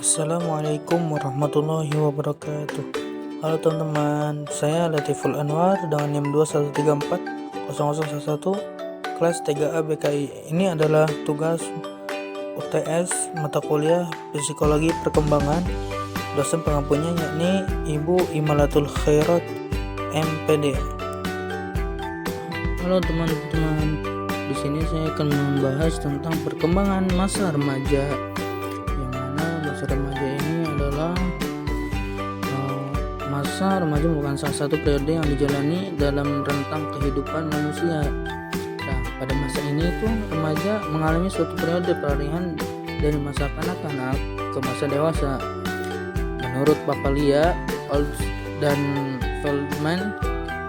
Assalamualaikum warahmatullahi wabarakatuh. Halo teman-teman, saya Latiful Anwar dengan NIM 2134001 kelas 3A BKI. Ini adalah tugas UTS mata kuliah Psikologi Perkembangan. Dosen pengampunya yakni Ibu Imalatul Khairat MPD. Halo teman-teman, di sini saya akan membahas tentang perkembangan masa remaja. Masa remaja ini adalah masa remaja merupakan salah satu periode yang dijalani dalam rentang kehidupan manusia. Nah, pada masa ini tuh remaja mengalami suatu periode peralihan dari masa kanak-kanak ke masa dewasa. Menurut Papalia, Olds dan Feldman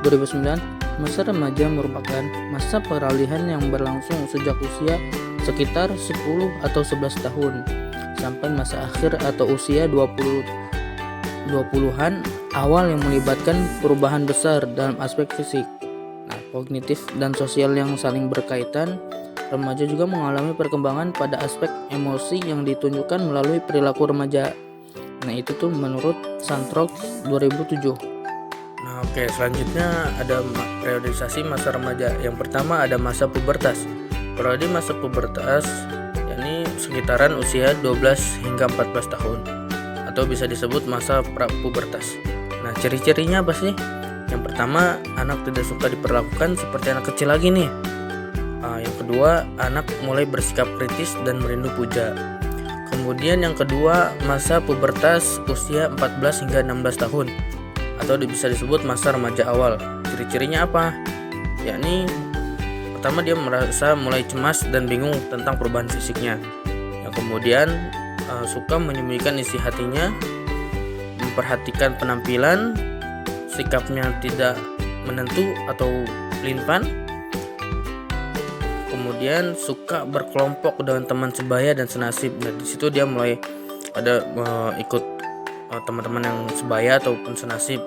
2009, masa remaja merupakan masa peralihan yang berlangsung sejak usia sekitar 10 atau 11 tahun sampai masa akhir atau usia 20-an awal yang melibatkan perubahan besar dalam aspek fisik, kognitif dan sosial yang saling berkaitan. Remaja juga mengalami perkembangan pada aspek emosi yang ditunjukkan melalui perilaku remaja. Itu tuh menurut Santrok 2007. Selanjutnya ada periodisasi masa remaja. Yang pertama ada masa pubertas. Periode masa pubertas yakni sekitaran usia 12 hingga 14 tahun atau bisa disebut masa prapubertas. Ciri-cirinya apa sih? Yang pertama, anak tidak suka diperlakukan seperti anak kecil lagi nih. Yang kedua, anak mulai bersikap kritis dan merindu puja. Kemudian yang kedua, masa pubertas usia 14 hingga 16 tahun atau bisa disebut masa remaja awal. Ciri-cirinya apa? Yakni pertama, dia merasa mulai cemas dan bingung tentang perubahan fisiknya. Yang kemudian suka menyembunyikan isi hatinya, memperhatikan penampilan, sikapnya tidak menentu atau pelin-pelan. Kemudian suka berkelompok dengan teman sebaya dan senasib. Di situ dia mulai ada ikut teman-teman yang sebaya ataupun senasib.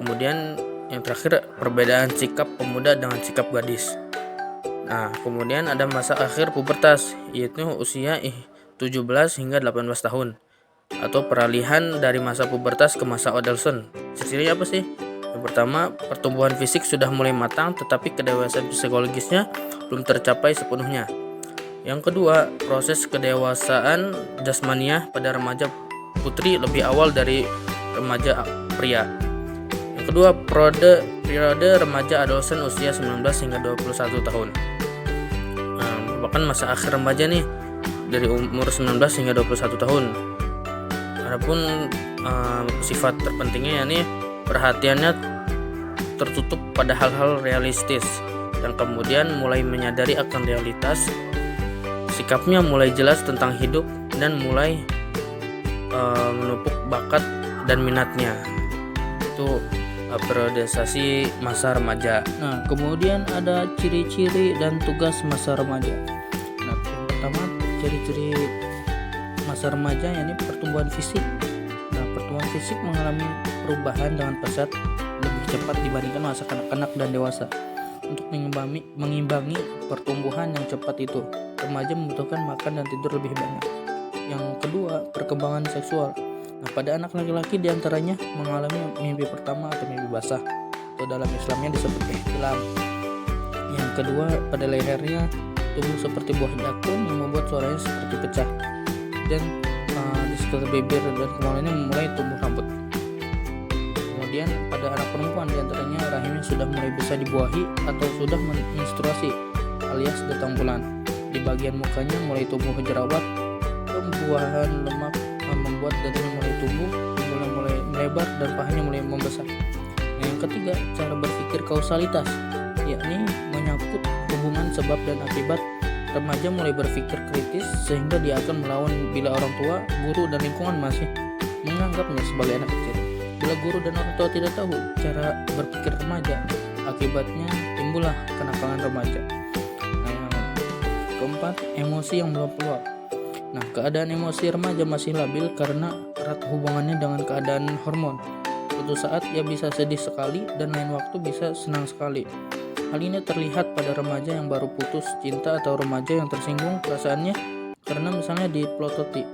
Kemudian yang terakhir, perbedaan sikap pemuda dengan sikap gadis. Kemudian ada masa akhir pubertas, yaitu usia 17 hingga 18 tahun atau peralihan dari masa pubertas ke masa adolescent. Cirinya apa sih? Yang pertama, pertumbuhan fisik sudah mulai matang tetapi kedewasaan psikologisnya belum tercapai sepenuhnya. Yang kedua, proses kedewasaan jasmaniah pada remaja putri lebih awal dari remaja pria. Yang kedua, periode remaja adolescent usia 19 hingga 21 tahun. Merupakan masa akhir remaja nih, dari umur 19 hingga 21 tahun. Adapun sifat terpentingnya yakni perhatiannya tertutup pada hal-hal realistis dan kemudian mulai menyadari akan realitas. Sikapnya mulai jelas tentang hidup dan mulai menupuk bakat dan minatnya. Itu periodisasi masa remaja. Kemudian ada ciri-ciri dan tugas masa remaja. Yang pertama, ciri-ciri masa remaja yakni pertumbuhan fisik. Pertumbuhan fisik mengalami perubahan dengan pesat lebih cepat dibandingkan masa kanak-kanak dan dewasa. Untuk mengimbangi pertumbuhan yang cepat itu, remaja membutuhkan makan dan tidur lebih banyak. Yang kedua, perkembangan seksual. Pada anak laki-laki diantaranya mengalami mimpi pertama atau mimpi basah, atau dalam Islamnya disebut ihtilam. Yang kedua, pada lehernya tumbuh seperti buah jakun yang membuat suaranya seperti pecah, dan di sekitar bibir dan kemaluannya mulai tumbuh rambut. Kemudian pada anak perempuan diantaranya rahimnya sudah mulai bisa dibuahi atau sudah menstruasi alias datang bulan. Di bagian mukanya mulai tumbuh jerawat, pembuahan lemak membuat dadanya mulai tumbuh, mulai melebar dan pahanya mulai membesar. Yang ketiga, cara berpikir kausalitas, yakni menyangkut hubungan sebab dan akibat. Remaja mulai berpikir kritis sehingga dia akan melawan bila orang tua, guru dan lingkungan masih menganggapnya sebagai anak kecil. Bila guru dan orang tua tidak tahu cara berpikir remaja, akibatnya timbullah kenakalan remaja. Yang keempat, emosi yang belum keluar. Keadaan emosi remaja masih labil karena erat hubungannya dengan keadaan hormon. Suatu saat ia bisa sedih sekali dan lain waktu bisa senang sekali. Hal ini terlihat pada remaja yang baru putus cinta atau remaja yang tersinggung perasaannya karena misalnya dipelototi.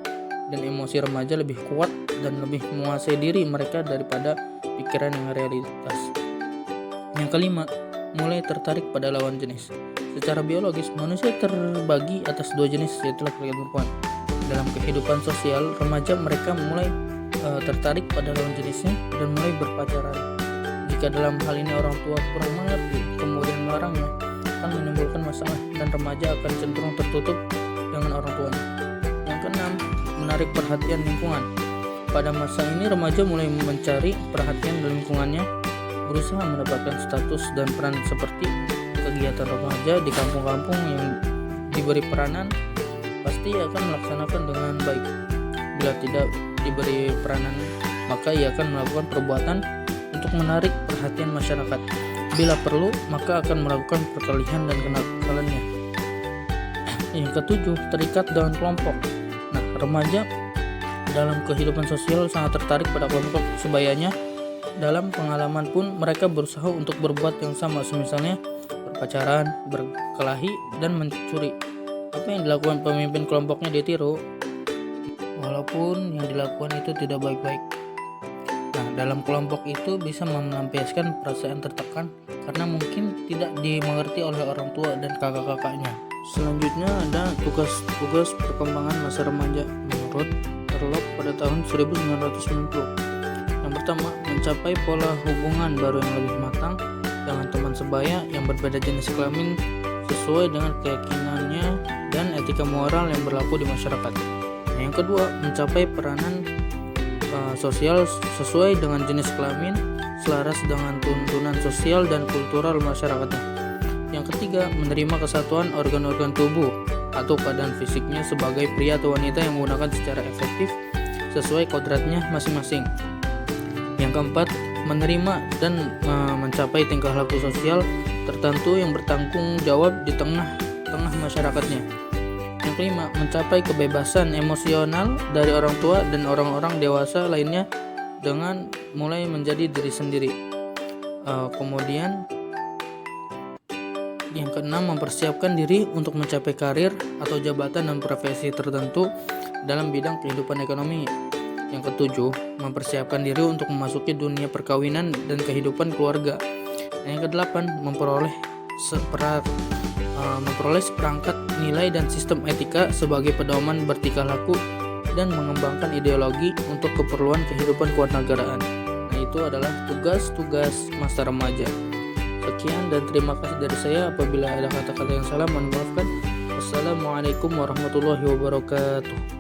dan emosi remaja lebih kuat dan lebih menguasai diri mereka daripada pikiran yang realitas. Yang kelima, mulai tertarik pada lawan jenis. Secara biologis, manusia terbagi atas dua jenis, yaitu laki-laki dan perempuan. Dalam kehidupan sosial, remaja mereka mulai tertarik pada lawan jenisnya dan mulai berpacaran. Jika dalam hal ini orang tua kurang mengerti, kemudian melarangnya, akan menimbulkan masalah dan remaja akan cenderung tertutup dengan orang tuanya. Yang keenam, menarik perhatian lingkungan. Pada masa ini remaja mulai mencari perhatian dari lingkungannya, berusaha mendapatkan status dan peran seperti kegiatan remaja di kampung-kampung yang diberi peranan pasti akan melaksanakan dengan baik. Bila tidak diberi peranan, maka ia akan melakukan perbuatan untuk menarik perhatian masyarakat. Bila perlu, maka akan melakukan perkelahian dan kenakalannya. Yang ketujuh, terikat dengan kelompok. Nah, remaja dalam kehidupan sosial sangat tertarik pada kelompok sebayanya. Dalam pengalaman pun mereka berusaha untuk berbuat yang sama, misalnya berpacaran, berkelahi, dan mencuri. Apa yang dilakukan pemimpin kelompoknya ditiru, walaupun yang dilakukan itu tidak baik-baik. Nah, dalam kelompok itu bisa melampiaskan perasaan tertekan karena mungkin tidak dimengerti oleh orang tua dan kakak-kakaknya. Selanjutnya ada tugas-tugas perkembangan masa remaja menurut Terlock pada tahun 1990. Yang pertama, mencapai pola hubungan baru yang lebih matang dengan teman sebaya yang berbeda jenis kelamin sesuai dengan keyakinannya dan etika moral yang berlaku di masyarakat. Yang kedua, mencapai peranan sosial sesuai dengan jenis kelamin, selaras dengan tuntunan sosial dan kultural masyarakatnya. Yang ketiga, menerima kesatuan organ-organ tubuh atau keadaan fisiknya sebagai pria atau wanita yang menggunakan secara efektif sesuai kodratnya masing-masing. Yang keempat, menerima dan mencapai tingkah laku sosial tertentu yang bertanggung jawab di tengah masyarakatnya. Yang kelima, mencapai kebebasan emosional dari orang tua dan orang-orang dewasa lainnya dengan mulai menjadi diri sendiri. Kemudian yang keenam, mempersiapkan diri untuk mencapai karir atau jabatan dan profesi tertentu dalam bidang kehidupan ekonomi. Yang ketujuh, mempersiapkan diri untuk memasuki dunia perkawinan dan kehidupan keluarga. Yang kedelapan, memperoleh seperangkat nilai dan sistem etika sebagai pedoman bertingkah laku dan mengembangkan ideologi untuk keperluan kehidupan kewarganegaraan. Nah, itu adalah tugas-tugas masa remaja. Sekian dan terima kasih dari saya. Apabila ada kata-kata yang salah, mohon maafkan. Wassalamualaikum warahmatullahi wabarakatuh.